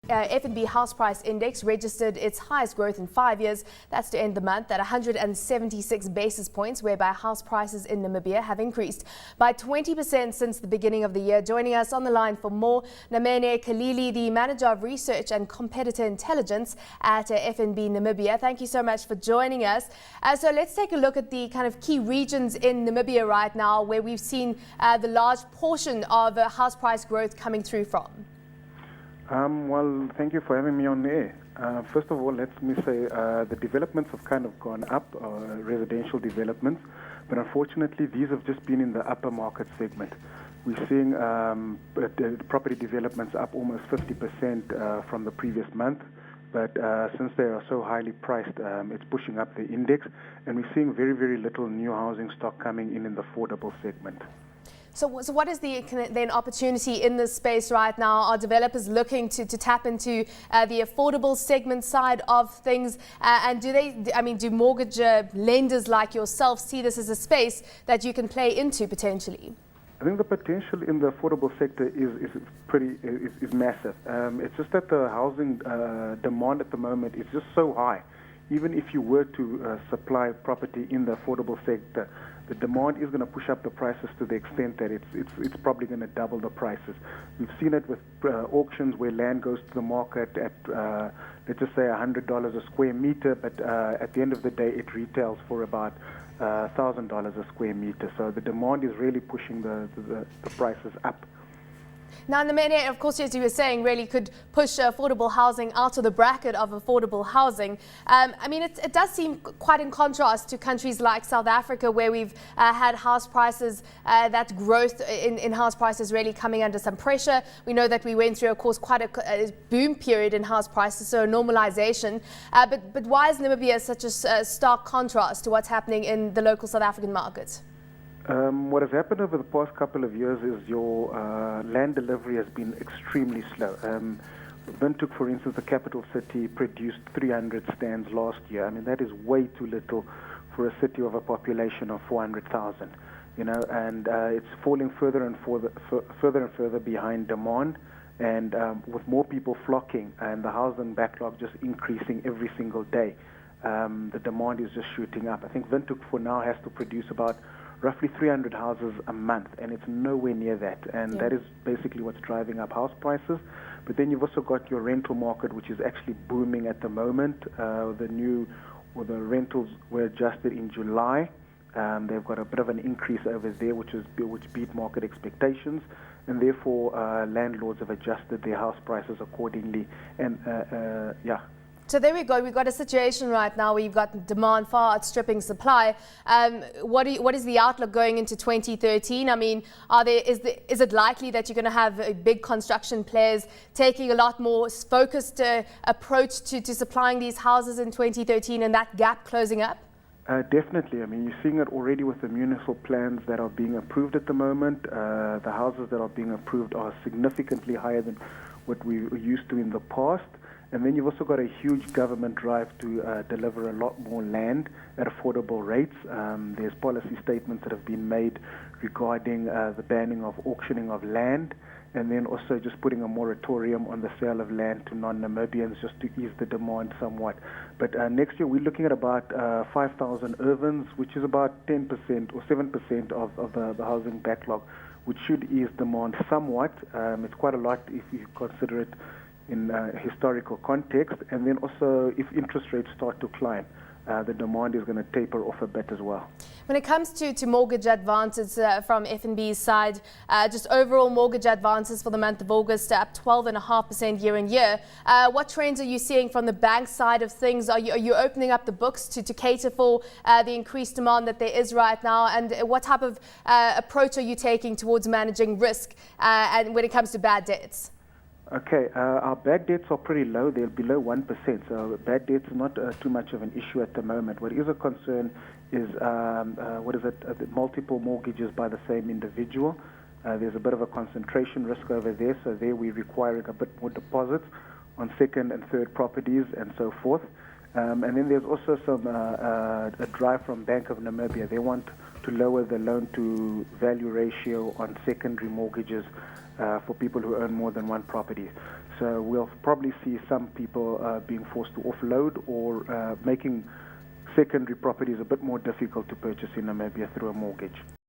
F&B house price index registered its highest growth in 5 years. That's to end the month at 176 basis points, whereby house prices in Namibia have increased by 20% since the beginning of the year. Joining us on the line for more, Namene Kalili, the Manager of Research and Competitor Intelligence at F&B Namibia. Thank you so much for joining us. So let's take a look at the kind of key regions in Namibia right now where we've seen the large portion of house price growth coming through from. Well, thank you for having me on the air. First of all, let me say the developments have kind of gone up, residential developments, but unfortunately these have just been in the upper market segment. We're seeing the property developments up almost 50% from the previous month, but since they are so highly priced, it's pushing up the index, and we're seeing very, very little new housing stock coming in the affordable segment. So what is the then opportunity in this space right now? Are developers looking to tap into the affordable segment side of things? And do mortgage lenders like yourself see this as a space that you can play into potentially? I think the potential in the affordable sector is massive. It's just that the housing demand at the moment is just so high. Even if you were to supply property in the affordable sector, the demand is going to push up the prices to the extent that it's probably going to double the prices. We've seen it with auctions where land goes to the market at, let's just say, $100 a square meter, but at the end of the day, it retails for about $1,000 a square meter. So the demand is really pushing the prices up. Now, Namene, of course, as you were saying, really could push affordable housing out of the bracket of affordable housing. It does seem quite in contrast to countries like South Africa, where we've had house prices, that growth in house prices really coming under some pressure. We know that we went through, of course, quite a boom period in house prices, so a normalization. But why is Namibia such a stark contrast to what's happening in the local South African markets? What has happened over the past couple of years is your land delivery has been extremely slow. Windhoek, for instance, the capital city, produced 300 stands last year. I mean, that is way too little for a city of a population of 400,000. And it's falling further and further behind demand. And with more people flocking and the housing backlog just increasing every single day, the demand is just shooting up. I think Windhoek for now has to produce about roughly 300 houses a month, and it's nowhere near that. And that is basically what's driving up house prices. But then you've also got your rental market, which is actually booming at the moment. The rentals were adjusted in July. They've got a bit of an increase over there, which beat market expectations, and therefore landlords have adjusted their house prices accordingly. And So there we go. We've got a situation right now where you've got demand far outstripping supply. What is the outlook going into 2013? I mean, is it likely that you're going to have big construction players taking a lot more focused approach to supplying these houses in 2013 and that gap closing up? Definitely. I mean, you're seeing it already with the municipal plans that are being approved at the moment. The houses that are being approved are significantly higher than what we were used to in the past. And then you've also got a huge government drive to deliver a lot more land at affordable rates. There's policy statements that have been made regarding the banning of auctioning of land, and then also just putting a moratorium on the sale of land to non-Namibians just to ease the demand somewhat. But next year we're looking at about 5,000 urbans, which is about 10% or 7% of the housing backlog, which should ease demand somewhat. It's quite a lot if you consider it in historical context, and then also if interest rates start to climb, the demand is going to taper off a bit as well. When it comes to mortgage advances from F&B's side, just overall mortgage advances for the month of August up 12.5% year on year. What trends are you seeing from the bank side of things? Are you opening up the books to cater for the increased demand that there is right now? And what type of approach are you taking towards managing risk and when it comes to bad debts? Okay, our bad debts are pretty low. They're below 1%, so bad debts are not too much of an issue at the moment. What is a concern is, multiple mortgages by the same individual. There's a bit of a concentration risk over there, so there we're requiring a bit more deposits on second and third properties and so forth. And then there's also a drive from Bank of Namibia. They want to lower the loan-to-value ratio on secondary mortgages for people who own more than one property. So we'll probably see some people being forced to offload or making secondary properties a bit more difficult to purchase in Namibia through a mortgage.